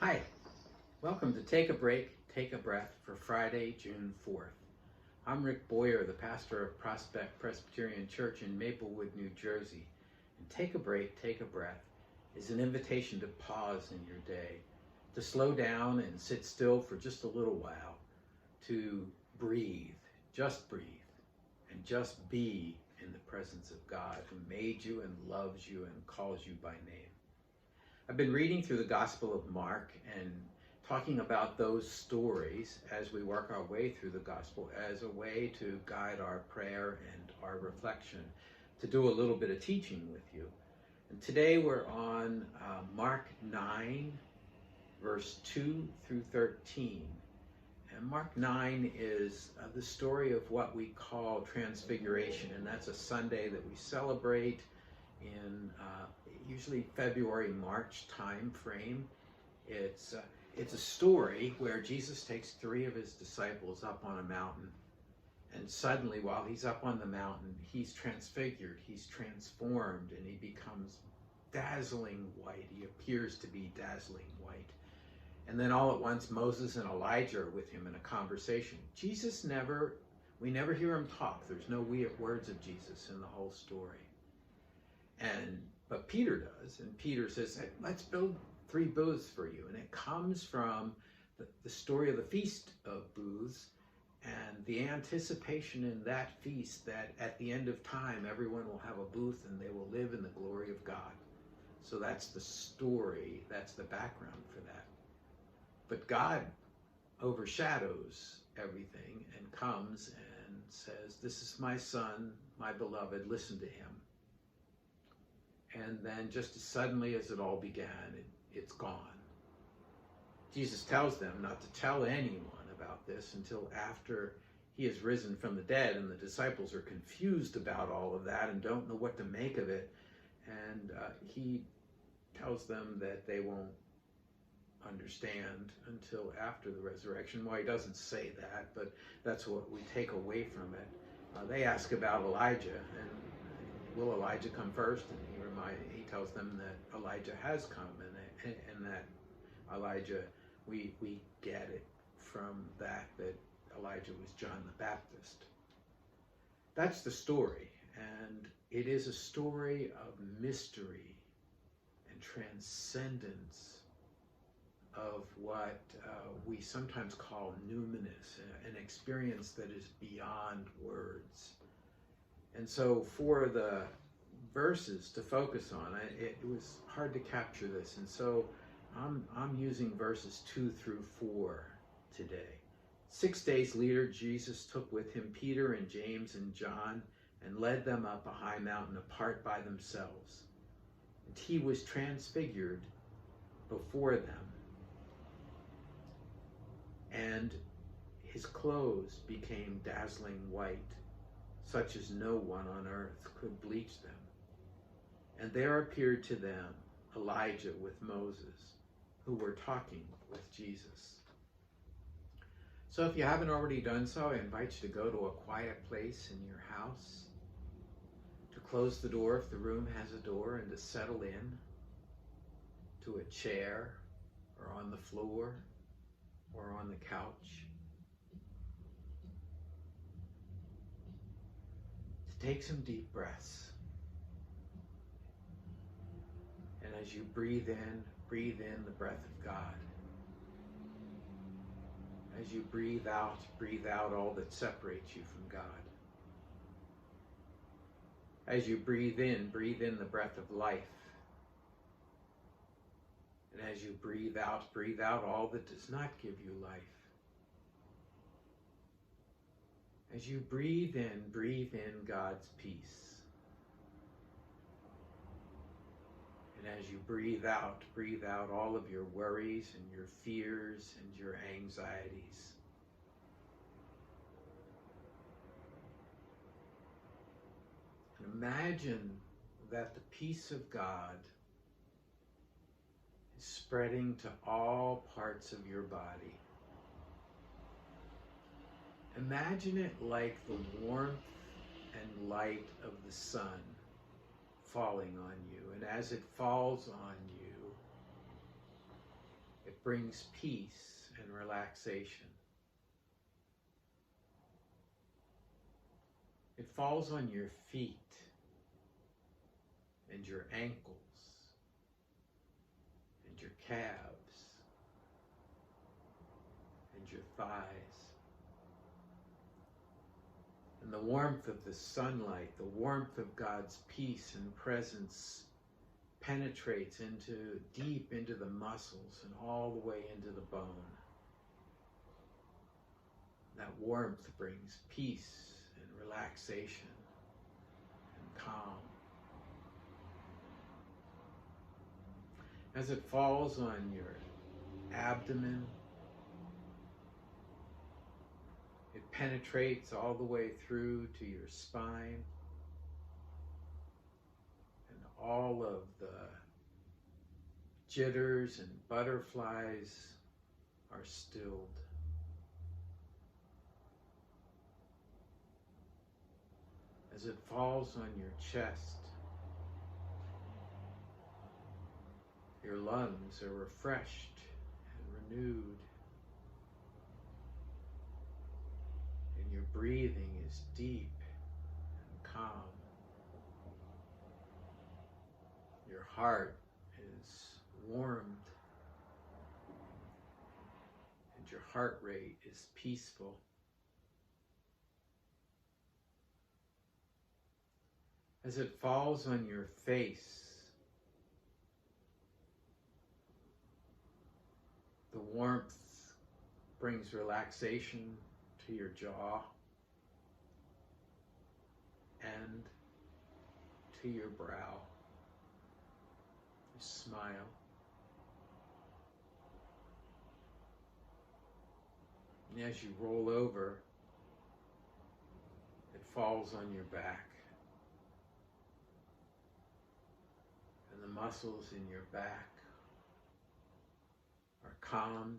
Hi, welcome to Take a Break, Take a Breath for Friday, June 4th. I'm Rick Boyer, the pastor of Prospect Presbyterian Church in Maplewood, New Jersey. And Take a Break, Take a Breath is an invitation to pause in your day, to slow down and sit still for just a little while, to breathe, and just be in the presence of God who made you and loves you and calls you by name. I've been reading through the Gospel of Mark and talking about those stories as we work our way through the Gospel as a way to guide our prayer and our reflection, to do a little bit of teaching with you. And today we're on Mark 9, verse 2 through 13. And Mark 9 is the story of what we call Transfiguration, and that's a Sunday that we celebrate in usually February, March time frame. It's a story where Jesus takes three of his disciples up on a mountain, and suddenly while he's up on the mountain, he's transfigured, he's transformed, and he becomes dazzling white. He appears to be dazzling white. And then all at once, Moses and Elijah are with him in a conversation. We never hear him talk. There's no words of Jesus in the whole story. But Peter does, and Peter says, hey, let's build 3 booths for you. And it comes from the story of the Feast of Booths and the anticipation in that feast that at the end of time, everyone will have a booth and they will live in the glory of God. So that's the story, that's the background for that. But God overshadows everything and comes and says, this is my son, my beloved, listen to him. And then just as suddenly as it all began, it's gone. Jesus tells them not to tell anyone about this until after he has risen from the dead, and the disciples are confused about all of that and don't know what to make of it. And he tells them that they won't understand until after the resurrection. Well, he doesn't say that, but that's what we take away from it. They ask about Elijah, and will Elijah come first? And he tells them that Elijah has come, and that Elijah, we get it from that Elijah was John the Baptist. That's the story, and it is a story of mystery and transcendence of what we sometimes call numinous, an experience that is beyond words. And so for the verses to focus on, it was hard to capture this, and so I'm using verses 2 through 4 today. 6 days later, Jesus took with him Peter and James and John and led them up a high mountain apart by themselves. And he was transfigured before them, and his clothes became dazzling white, such as no one on earth could bleach them. And there appeared to them Elijah with Moses, who were talking with Jesus. So if you haven't already done so, I invite you to go to a quiet place in your house, to close the door if the room has a door, and to settle in to a chair or on the floor or on the couch. To take some deep breaths. And as you breathe in the breath of God. As you breathe out all that separates you from God. As you breathe in the breath of life. And as you breathe out all that does not give you life. As you breathe in God's peace. And as you breathe out all of your worries and your fears and your anxieties. And imagine that the peace of God is spreading to all parts of your body. Imagine it like the warmth and light of the sun falling on you. And as it falls on you, it It brings peace and relaxation. It falls on your feet and your ankles and your calves and your thighs. And the warmth of the sunlight, the warmth of God's peace and presence penetrates deep into the muscles and all the way into the bone. That warmth brings peace and relaxation and calm. As it falls on your abdomen, it penetrates all the way through to your spine, and all of the jitters and butterflies are stilled. As it falls on your chest, your lungs are refreshed and renewed, and your breathing is deep and calm. Your heart is warmed, and your heart rate is peaceful. As it falls on your face, the warmth brings relaxation to your jaw and to your brow. You smile. And as you roll over, it falls on your back. And the muscles in your back are calmed.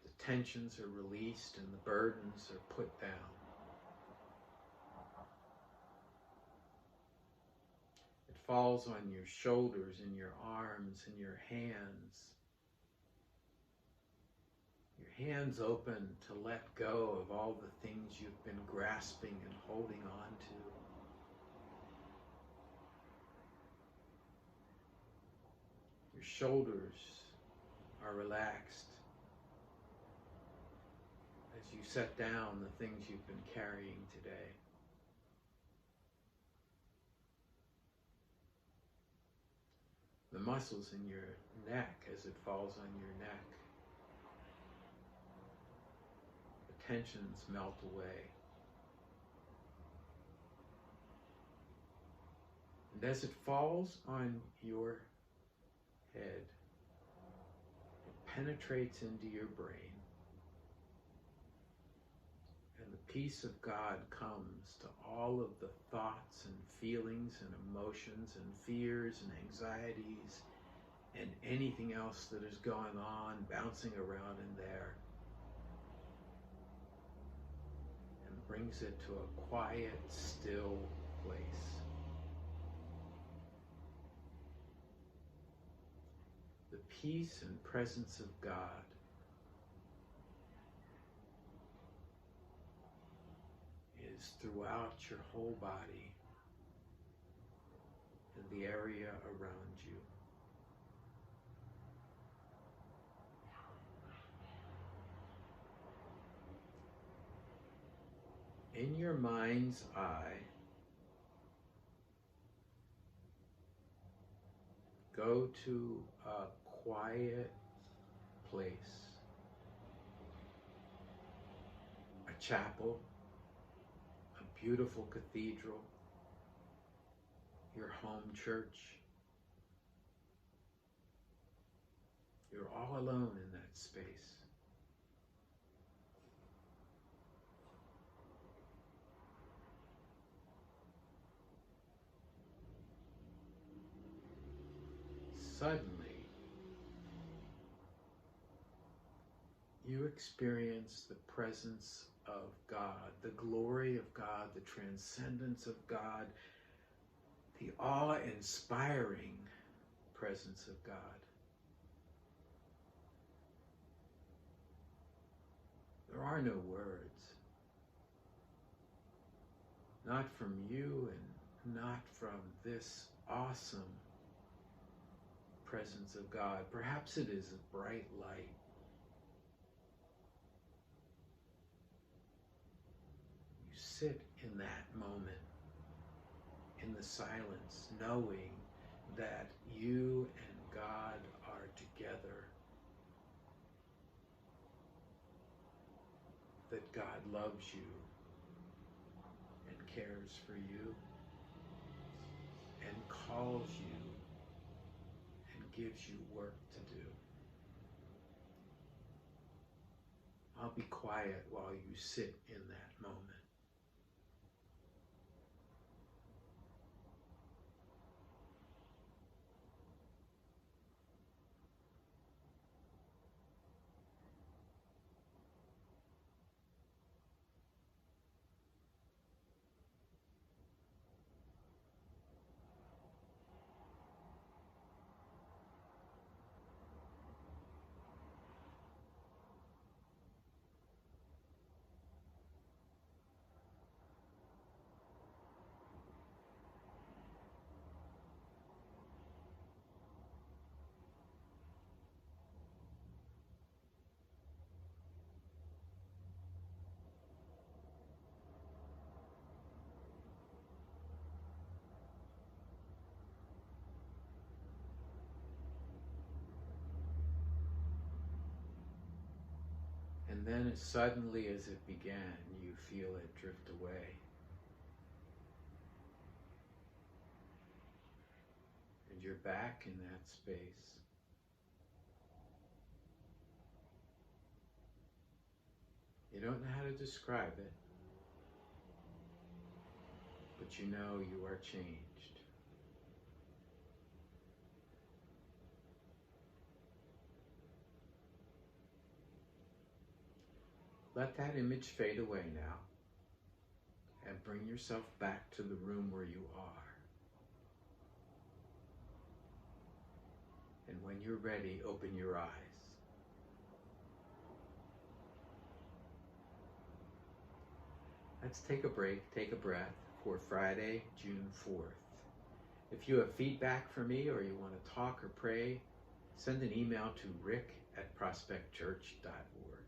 The tensions are released and the burdens are put down. It falls on your shoulders and your arms and your hands. Your hands open to let go of all the things you've been grasping and holding on to. Your shoulders are relaxed as you set down the things you've been carrying today. The muscles in your neck, as it falls on your neck, the tensions melt away. And as it falls on your head, it penetrates into your brain, and the peace of God comes to all of the thoughts and feelings and emotions and fears and anxieties and anything else that is going on, bouncing around in there, and brings it to a quiet, still place. The peace and presence of God is throughout your whole body and the area around you. In your mind's eye, go to a quiet place, a chapel, a beautiful cathedral, your home church. You're all alone in that space. Suddenly, you experience the presence of God, the glory of God, the transcendence of God, the awe-inspiring presence of God. There are no words. Not from you and not from this awesome presence of God. Perhaps it is a bright light. You sit in that moment, in the silence, knowing that you and God are together, that God loves you and cares for you and calls you and gives you work to do. I'll be quiet while you sit in that moment. And then as suddenly as it began, you feel it drift away. And you're back in that space. You don't know how to describe it, but you know you are changed. Let that image fade away now and bring yourself back to the room where you are. And when you're ready, open your eyes. Let's take a break, take a breath for Friday, June 4th. If you have feedback for me or you want to talk or pray, send an email to rick@prospectchurch.org.